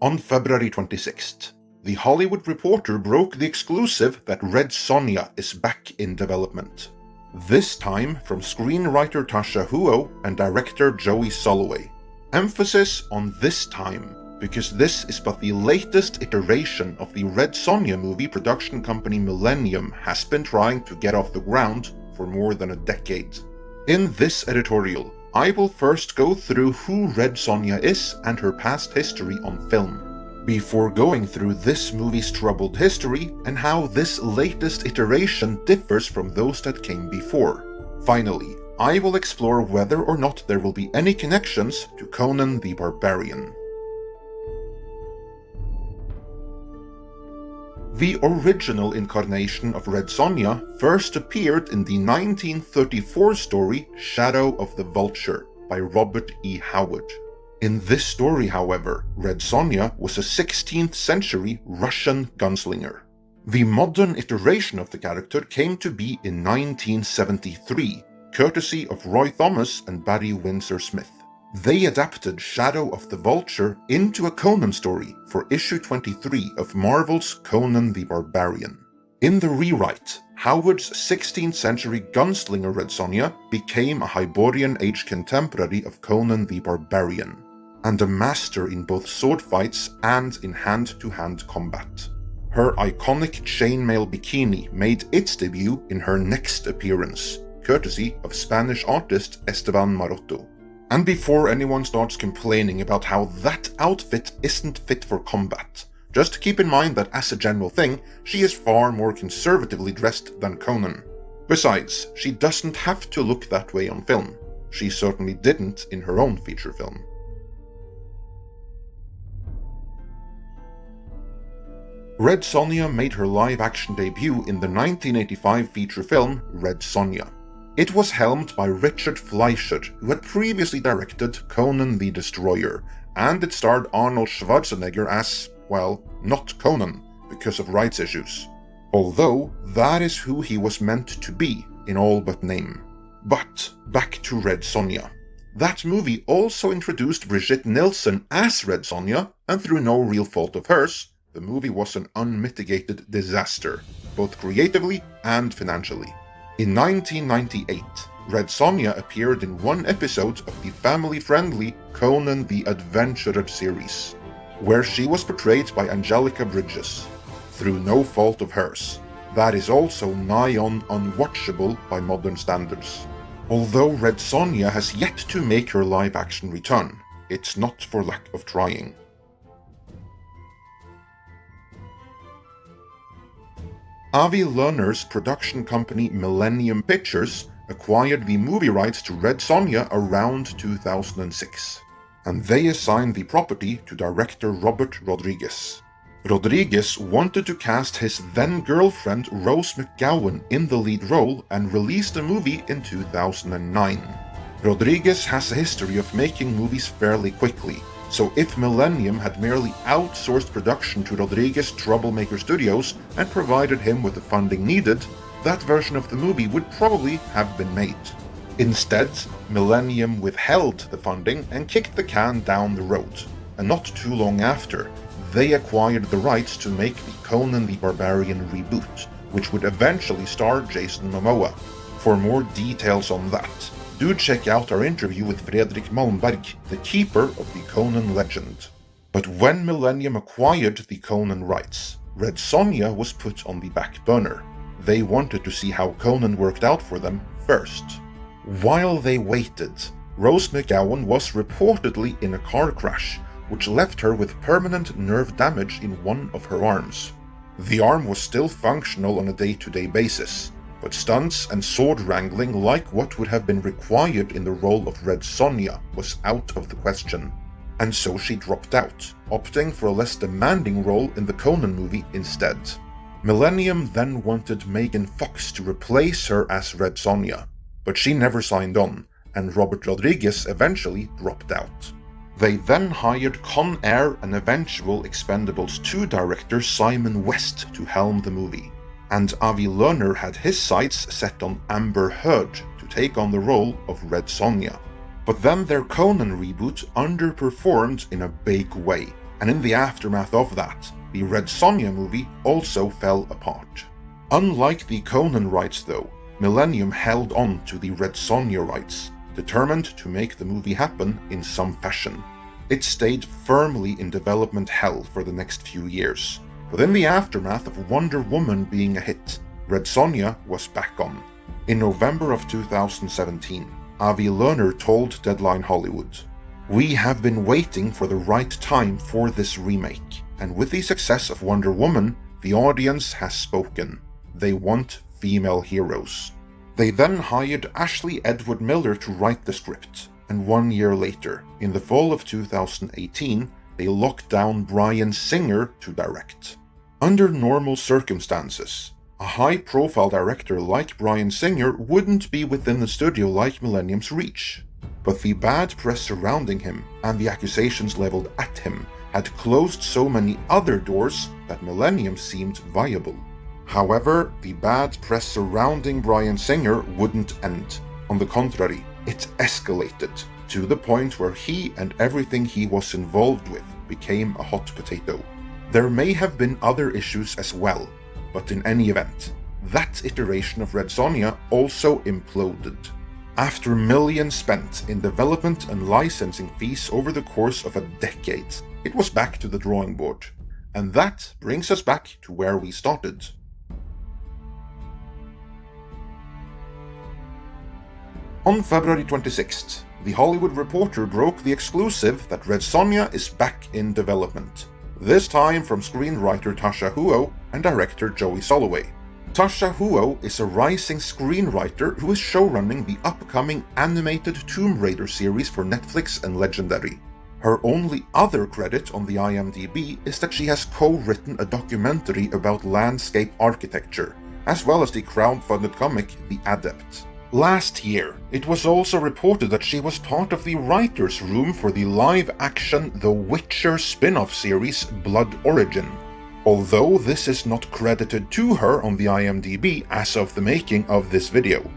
On February 26th, The Hollywood Reporter broke the exclusive that Red Sonja is back in development. This time from screenwriter Tasha Huo and director Joey Soloway. Emphasis on this time, because this is but the latest iteration of the Red Sonja movie production company Millennium has been trying to get off the ground for more than a decade. In this editorial, I will first go through who Red Sonja is and her past history on film, before going through this movie's troubled history and how this latest iteration differs from those that came before. Finally, I will explore whether or not there will be any connections to Conan the Barbarian. The original incarnation of Red Sonja first appeared in the 1934 story Shadow of the Vulture by Robert E. Howard. In this story, however, Red Sonja was a 16th century Russian gunslinger. The modern iteration of the character came to be in 1973, courtesy of Roy Thomas and Barry Windsor Smith. They adapted Shadow of the Vulture into a Conan story for issue 23 of Marvel's Conan the Barbarian. In the rewrite, Howard's 16th century gunslinger Red Sonja became a Hyborian age contemporary of Conan the Barbarian, and a master in both sword fights and in hand-to-hand combat. Her iconic chainmail bikini made its debut in her next appearance, courtesy of Spanish artist Esteban Maroto. And before anyone starts complaining about how that outfit isn't fit for combat, just keep in mind that as a general thing, she is far more conservatively dressed than Conan. Besides, she doesn't have to look that way on film. She certainly didn't in her own feature film. Red Sonja made her live-action debut in the 1985 feature film Red Sonja. It was helmed by Richard Fleischer, who had previously directed Conan the Destroyer, and it starred Arnold Schwarzenegger as, well, not Conan, because of rights issues. Although, that is who he was meant to be, in all but name. But, back to Red Sonja. That movie also introduced Brigitte Nielsen as Red Sonja, and through no real fault of hers, the movie was an unmitigated disaster, both creatively and financially. In 1998, Red Sonja appeared in one episode of the family-friendly Conan the Adventurer series, where she was portrayed by Angelica Bridges, through no fault of hers. That is also nigh on unwatchable by modern standards. Although Red Sonja has yet to make her live-action return, it's not for lack of trying. Avi Lerner's production company Millennium Pictures acquired the movie rights to Red Sonja around 2006, and they assigned the property to director Robert Rodriguez. Rodriguez wanted to cast his then-girlfriend Rose McGowan in the lead role and released the movie in 2009. Rodriguez has a history of making movies fairly quickly, so if Millennium had merely outsourced production to Rodriguez Troublemaker Studios and provided him with the funding needed, that version of the movie would probably have been made. Instead, Millennium withheld the funding and kicked the can down the road, and not too long after, they acquired the rights to make the Conan the Barbarian reboot, which would eventually star Jason Momoa. For more details on that, do check out our interview with Fredrik Malmberg, the keeper of the Conan legend. But when Millennium acquired the Conan rights, Red Sonja was put on the back burner. They wanted to see how Conan worked out for them first. While they waited, Rose McGowan was reportedly in a car crash, which left her with permanent nerve damage in one of her arms. The arm was still functional on a day-to-day basis, but stunts and sword wrangling like what would have been required in the role of Red Sonja was out of the question. And so she dropped out, opting for a less demanding role in the Conan movie instead. Millennium then wanted Megan Fox to replace her as Red Sonja, but she never signed on, and Robert Rodriguez eventually dropped out. They then hired Con Air and eventual Expendables 2 director Simon West to helm the movie, and Avi Lerner had his sights set on Amber Heard to take on the role of Red Sonja. But then their Conan reboot underperformed in a big way, and in the aftermath of that, the Red Sonja movie also fell apart. Unlike the Conan rights though, Millennium held on to the Red Sonja rights, determined to make the movie happen in some fashion. It stayed firmly in development hell for the next few years, but in the aftermath of Wonder Woman being a hit, Red Sonja was back on. In November of 2017, Avi Lerner told Deadline Hollywood, "We have been waiting for the right time for this remake, and with the success of Wonder Woman, the audience has spoken. They want female heroes." They then hired Ashley Edward Miller to write the script, and 1 year later, in the fall of 2018, they locked down Bryan Singer to direct. Under normal circumstances, a high-profile director like Bryan Singer wouldn't be within the studio like Millennium's reach. But the bad press surrounding him and the accusations leveled at him had closed so many other doors that Millennium seemed viable. However, the bad press surrounding Bryan Singer wouldn't end. On the contrary, it escalated to the point where he and everything he was involved with became a hot potato. There may have been other issues as well, but in any event, that iteration of Red Sonja also imploded. After millions spent in development and licensing fees over the course of a decade, it was back to the drawing board. And that brings us back to where we started. On February 26th, The Hollywood Reporter broke the exclusive that Red Sonja is back in development, this time from screenwriter Tasha Huo and director Joey Soloway. Tasha Huo is a rising screenwriter who is showrunning the upcoming animated Tomb Raider series for Netflix and Legendary. Her only other credit on the IMDb is that she has co-written a documentary about landscape architecture, as well as the crowdfunded comic The Adept. Last year, it was also reported that she was part of the writer's room for the live-action The Witcher spin-off series Blood Origin, although this is not credited to her on the IMDb as of the making of this video.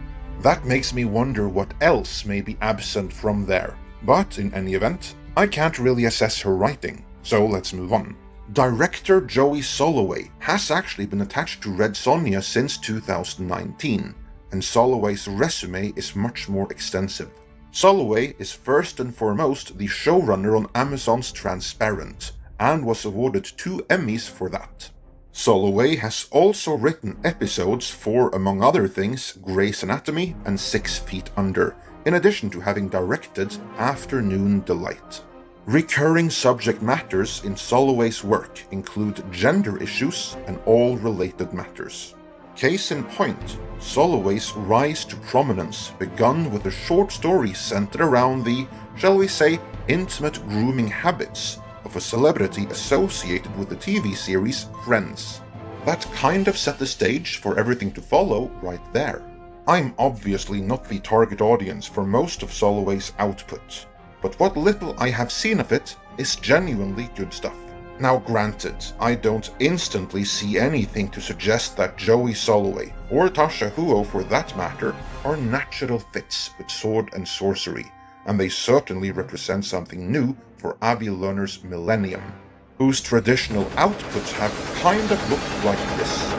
That makes me wonder what else may be absent from there, but in any event, I can't really assess her writing, so let's move on. Director Joey Soloway has actually been attached to Red Sonja since 2019, and Soloway's resume is much more extensive. Soloway is first and foremost the showrunner on Amazon's Transparent, and was awarded 2 Emmys for that. Soloway has also written episodes for, among other things, Grey's Anatomy and 6 Feet Under, in addition to having directed Afternoon Delight. Recurring subject matters in Soloway's work include gender issues and all related matters. Case in point, Soloway's rise to prominence begun with a short story centered around the, shall we say, intimate grooming habits of a celebrity associated with the TV series Friends. That kind of set the stage for everything to follow right there. I'm obviously not the target audience for most of Soloway's output, but what little I have seen of it is genuinely good stuff. Now granted, I don't instantly see anything to suggest that Joey Soloway, or Tasha Huo for that matter, are natural fits with sword and sorcery, and they certainly represent something new for Avi Lerner's Millennium, whose traditional outputs have kind of looked like this.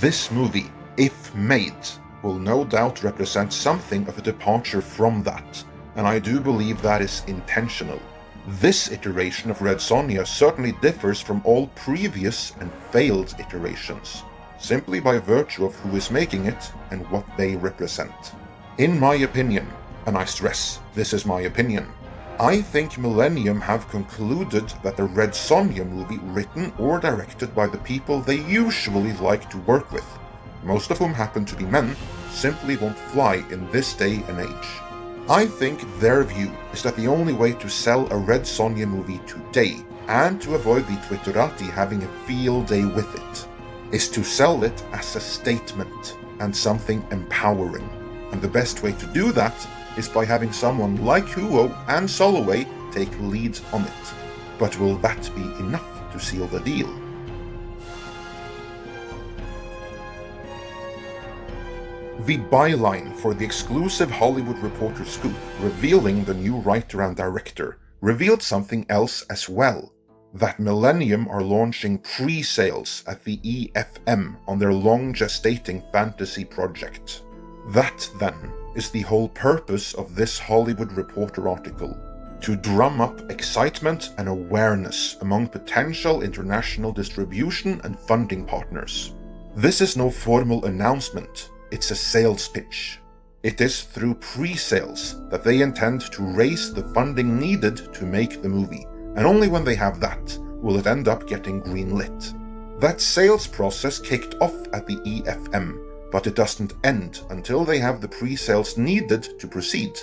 This movie, if made, will no doubt represent something of a departure from that, and I do believe that is intentional. This iteration of Red Sonja certainly differs from all previous and failed iterations, simply by virtue of who is making it and what they represent. In my opinion, and I stress, this is my opinion, I think Millennium have concluded that the Red Sonja movie written or directed by the people they usually like to work with, most of whom happen to be men, simply won't fly in this day and age. I think their view is that the only way to sell a Red Sonja movie today, and to avoid the Twitterati having a field day with it, is to sell it as a statement and something empowering. And the best way to do that is by having someone like Huo and Soloway take lead on it. But will that be enough to seal the deal? The byline for the exclusive Hollywood Reporter scoop revealing the new writer and director revealed something else as well. That Millennium are launching pre-sales at the EFM on their long-gestating fantasy project. That, then, is the whole purpose of this Hollywood Reporter article: to drum up excitement and awareness among potential international distribution and funding partners. This is no formal announcement, it's a sales pitch. It is through pre-sales that they intend to raise the funding needed to make the movie, and only when they have that will it end up getting greenlit. That sales process kicked off at the EFM, but it doesn't end until they have the pre-sales needed to proceed.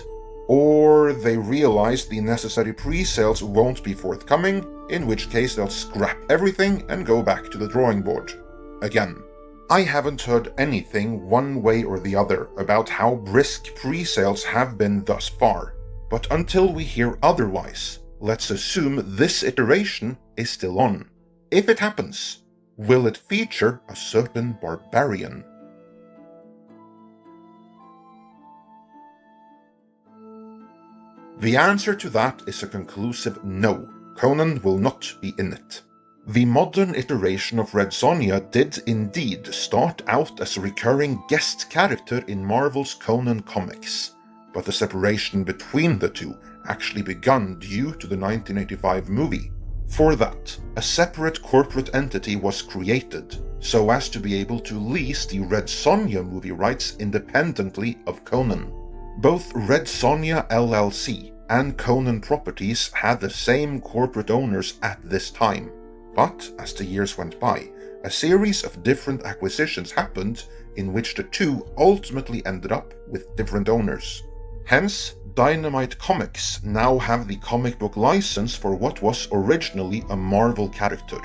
Or they realize the necessary pre-sales won't be forthcoming, in which case they'll scrap everything and go back to the drawing board. Again, I haven't heard anything one way or the other about how brisk pre-sales have been thus far, but until we hear otherwise, let's assume this iteration is still on. If it happens, will it feature a certain barbarian? The answer to that is a conclusive no. Conan will not be in it. The modern iteration of Red Sonja did indeed start out as a recurring guest character in Marvel's Conan comics, but the separation between the two actually begun due to the 1985 movie. For that, a separate corporate entity was created, so as to be able to lease the Red Sonja movie rights independently of Conan. Both Red Sonja LLC and Conan Properties had the same corporate owners at this time, but as the years went by, a series of different acquisitions happened in which the two ultimately ended up with different owners. Hence, Dynamite Comics now have the comic book license for what was originally a Marvel character,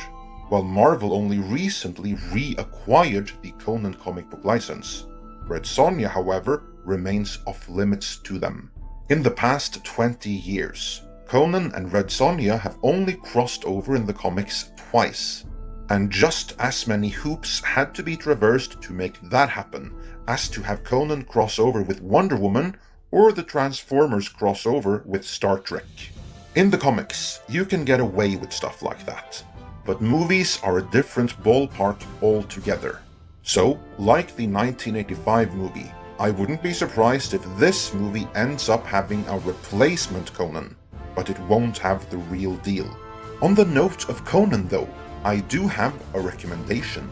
while Marvel only recently reacquired the Conan comic book license. Red Sonja, however, remains off limits to them. In the past 20 years, Conan and Red Sonja have only crossed over in the comics twice, and just as many hoops had to be traversed to make that happen as to have Conan cross over with Wonder Woman or the Transformers crossover with Star Trek. In the comics, you can get away with stuff like that, but movies are a different ballpark altogether. So, like the 1985 movie, I wouldn't be surprised if this movie ends up having a replacement Conan, but it won't have the real deal. On the note of Conan though, I do have a recommendation.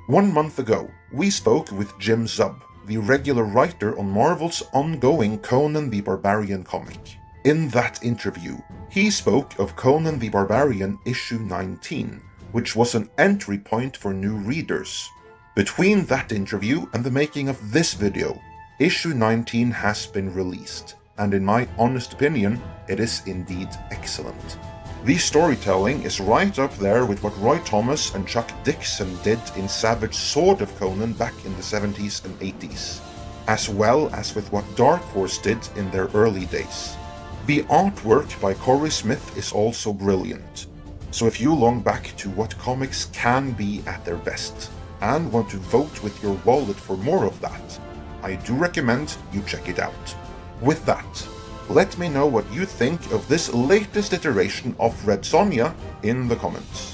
One month ago, we spoke with Jim Zub, the regular writer on Marvel's ongoing Conan the Barbarian comic. In that interview, he spoke of Conan the Barbarian issue 19, which was an entry point for new readers. Between that interview and the making of this video, issue 19 has been released, and in my honest opinion, it is indeed excellent. The storytelling is right up there with what Roy Thomas and Chuck Dixon did in Savage Sword of Conan back in the 70s and 80s, as well as with what Dark Horse did in their early days. The artwork by Corey Smith is also brilliant, so if you long back to what comics can be at their best, and want to vote with your wallet for more of that, I do recommend you check it out. With that, let me know what you think of this latest iteration of Red Sonja in the comments.